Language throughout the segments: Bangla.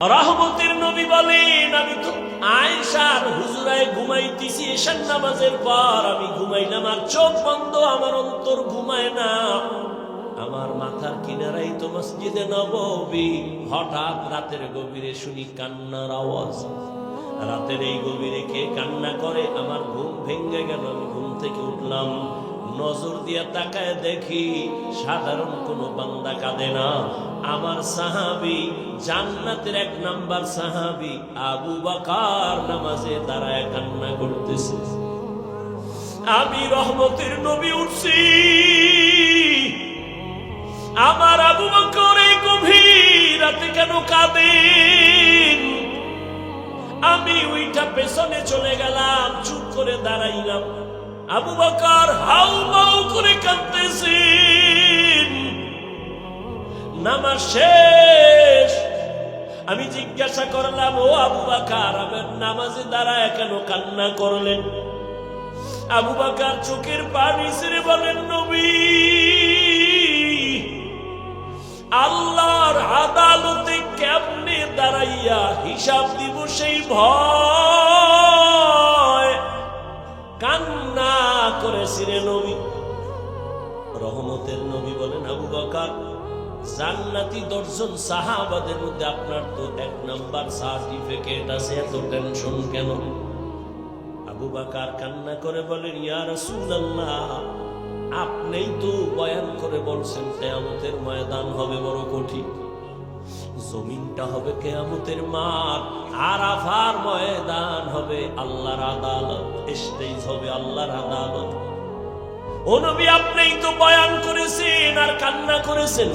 রহমতের নবী বলেন, আমি তো আয়েশার হুজুরায় ঘুমাইতেছি এশার নামাজের পর। আমি ঘুমাইলাম আর চোখ বন্ধ, আমার অন্তর ঘুমায় না। আমার মাথার কিনারাই তো মসজিদে নববী। হঠাৎ রাতের গভীরে শুনি কান্নার আওয়াজ। রাতের এই গভীরে কে কান্না করে? আমার ঘুম ভেঙে গেল। আমি ঘুম থেকে উঠলাম, নজর দিয়ে তাকায় দেখি সাধারণ কোনো বান্দা কাঁদে না। আমার সাহাবী, জান্নাতের 1 নাম্বার সাহাবী আবু বকর নামাজে দাঁড়ায় কান্না করতেছে। আমি রহমতের নবী উঠছি, আমার আবু বকর এই গভীর রাতে কেন কাঁদেন? আমি ওইটা পেছনে চলে গেলাম, চুপ করে দাঁড়াইলাম। আবু বকর হাউমাউ করে কাঁদতেছেন। নামাজ শেষ। আমি জিজ্ঞাসা করলাম, ও আবু বকর, আমার নামাজে দাঁড়ায় কেন কান্না করলেন? আবু বকর চোখের পানি ছেড়ে বলেন, নবী, আল্লাহর আদালতে কেমনে দাঁড়াইয়া হিসাব দিব সেই ভয় কান্না করেছিলেন নবী। রহমতের নবী বলেন, আবু বকর, জান্নাতি 10 জন সাহাবাদের মধ্যে আপনার তো 1 নাম্বার সার্টিফিকেট আছে, এত টেনশন কেন? আবু বকর কান্না করে বলেন, ইয়া রাসূলুল্লাহ, আপনিই তো বয়ান করে বলছেন কিয়ামতের ময়দান হবে বড় কঠিন। জমিনটা হবে কিয়ামতের মাঠ, আরাফার ময়দান হবে আল্লাহর আদালত, স্টেজ হবে আল্লাহর আদালত। ও নবী, আপনিই তো বয়ান করেছেন আর কান্না করেছেন,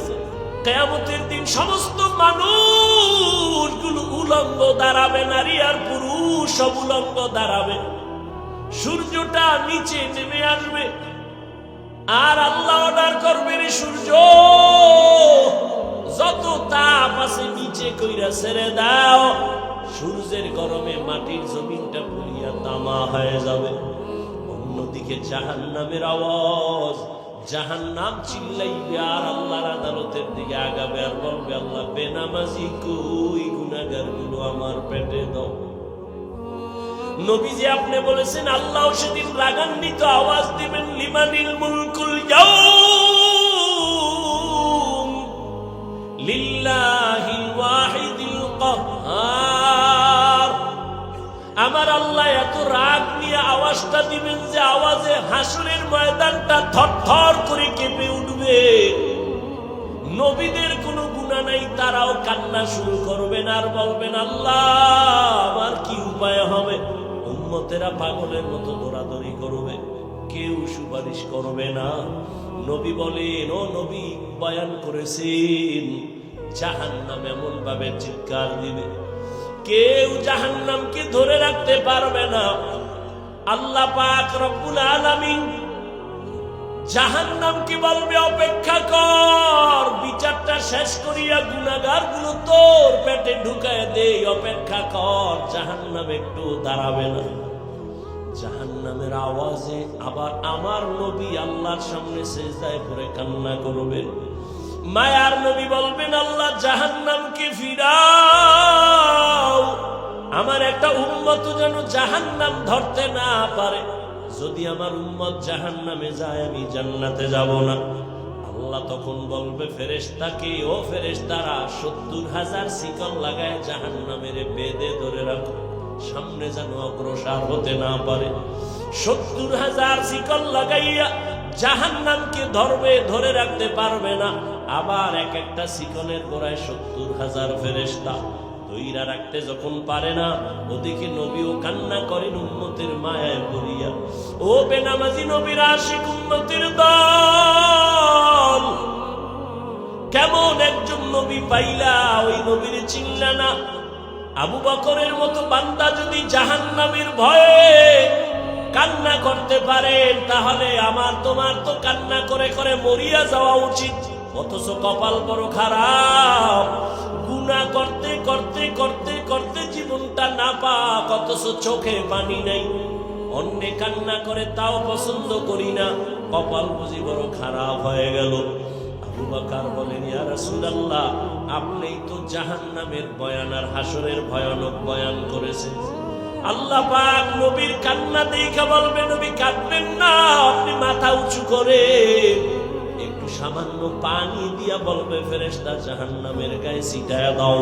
কিয়ামতের দিন সমস্ত মানুষগুলো উলঙ্গ দাঁড়াবে, নারী আর পুরুষ সব উলঙ্গ দাঁড়াবে। সূর্যটা নিচে নেমে আসবে আর আল্লাহ অর্ডার করবেন, সূর্য যত তাপ আছে নিচে কইরা ছেড়ে দাও। সূর্যের গরমে মাটির জমিনটা পুড়িয়া তামা হয়ে যাবে। অন্যদিকে জাহান্নামের আওয়াজ, জাহান্নাম চিল্লাইবে আর আল্লাহর আদালতের দিকে আগাবে আর বলবে, আল্লাহ, বেনামাজি কই, গুনাহগার গুলো আমার পেটে দাও। নবীজি আপনি বলেছেন, আল্লাহ সেদিন রাগান্বিত আওয়াজ দিবেন, লিমানিল মুলকুল ইয়াউম লিল্লাহিল ওয়াহিদিল কাহ্হার। আমার আল্লাহ এত রাগ নিয়ে আওয়াজটা দিবেন যে আওয়াজে হাসরের ময়দানটা থরথর করে কেঁপে উঠবে। নবীদের কোনো গুনাহ নাই, তারাও কান্না শুরু করবেন আর বলবেন, আল্লাহ, আমার কি উপায় হবে? উম্মতেরা পাগলের মতো দৌড়াদৌড়ি করবে, কেউ সুপারিশ করবে না। নবী বলেন, ও নবী বয়ান করেছেন, জাহান্নাম এমন ভাবে চিৎকার দিবে, কেউ জাহান্নামকে ধরে রাখতে পারবে না। আল্লাহ পাক রব্বুল আলামিন জাহান্নামকে বলবে, অপেক্ষা কর, বিচারটা শেষ করিয়া গুনাহগার গুলো তোর পেটে ঢুকায় দে, অপেক্ষা কর। জাহান্নাম একটু দাঁড়াবে না। জাহান্নামের আওয়াজে আবার আমার নবী আল্লাহর সামনে সিজদায় পড়ে কান্না করবেন। মায়ার নবী বলবেন, আল্লাহ, জাহান্নামকে ফিরাও, আমার একটা উম্মত যেন জাহান্নাম ধরতে না পারে। যদি আমার উম্মত জাহান্নামে যায়, আমি জান্নাতে যাব না। আল্লাহ তখন বলবে ফেরেশতাকে, ও ফেরেশতারা, 70,000 শিকল লাগায় জাহান্নামের বেঁধে ধরে রাখো, সামনে যেন অগ্রসর হতে না পারে। 70,000 শিকল লাগাইয়া জাহান্নামকে ধরবে, ধরে রাখতে পারবে না। আবার এক একটা শিকলের গোড়ায় 70,000 ফেরেশতা ধইরা রাখতে যখন পারে না, ওদিকে নবীও কান্না করেন উম্মতের মায়ায় পড়িয়া। ও বেনামাজি নবীর আশিক উম্মতের দল, কেমন একজন নবী পাইলা, ওই নবীর চিনলা না? আবু বকরের মতো বান্দা যদি জাহান্নামের ভয়ে কান্না করতে পারেন, তাহলে আমার তোমার তো কান্না করে করে মরিয়া যাওয়া উচিত। অথচ কপাল বড় খারাপ, গুনাহ করতে করতে করতে করতে জীবনটা নাপাক, অথচ চোখে পানি নাই। অন্যে কান্না করে তাও পছন্দ করি না, কপাল বুঝি বড় খারাপ হয়ে গেল। আবু বকর বলেন, ইয়া রাসূলুল্লাহ, আপনিই তো জাহান্নামের বয়ান আর হাসরের ভয়ানক বয়ান করেছেন। আল্লাহ পাক নবীর কান্না দেখে বলবে, নবী কাঁদবেন না, আপনি মাথা উঁচু করে একটু সামান্য পানি দিয়া বলবে ফেরেশতা জাহান্নামের গায়ে ছিটায়া দাও।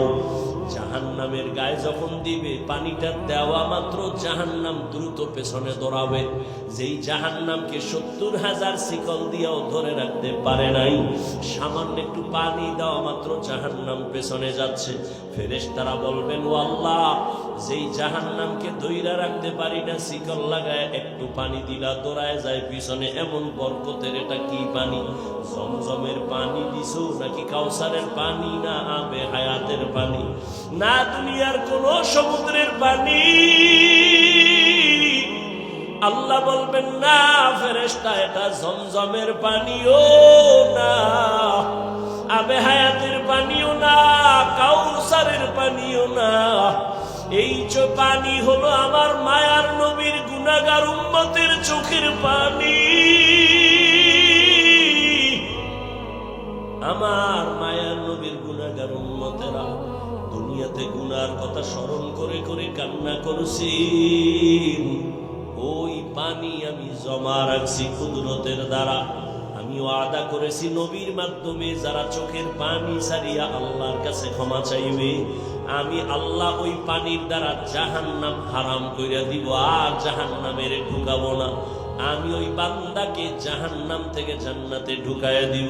জাহান্নামের গায়ে যখন দিবে, পানিটা দেওয়া মাত্র জাহান্নাম দ্রুত পেছনে দৌড়াবে। যেই জাহান্নামকে 70,000 শিকল দিয়েও ধরে রাখতে পারে নাই, সামান্য একটু পানি দেওয়া মাত্র জাহান্নাম পেছনে যাচ্ছে। ফেরেশতারা বলবেন, ও আল্লাহ, যেই জাহান্নামকে ধইরা রাখতে পারি না, শিকল লাগায় একটু পানি দিলা দৌড়ায় যায় পিছনে, এমন বরকতের এটা কি পানি? জমজমের পানি দিছো নাকি কাউসারের পানি, না আবে হায়াতের পানি, না দুনিয়ার কোন সমুদ্রের পানি? আল্লাহ বলবেন, না ফেরেশতা, এটা জমজমের পানিও না, আবে হায়াতের পানিও না, কাউসারের পানিও না। এই পানি হলো আমার মায়ার নবীর গুনাহগার উম্মতের চোখের পানি। আমার মায়ার নবীর গুনাহগার উম্মতেরা দুনিয়াতে গুনার কথা স্মরণ করে করে কান্না করছেন, ওই পানি আমি জমা রাখছি কুদরতের দ্বারা। আমি ওয়াদা করেছি নবীর মাধ্যমে যারা চোখের পানি ছাড়িয়া আল্লাহর কাছে ক্ষমা চাইবে, আমি আল্লাহ ওই পানির দ্বারা জাহান্নাম হারাম কইরা দিব, আর জাহান্নামের ঢুকাবো না। আমি ওই বান্দাকে জাহান্নাম থেকে জান্নাতে ঢুকাইয়া দিব।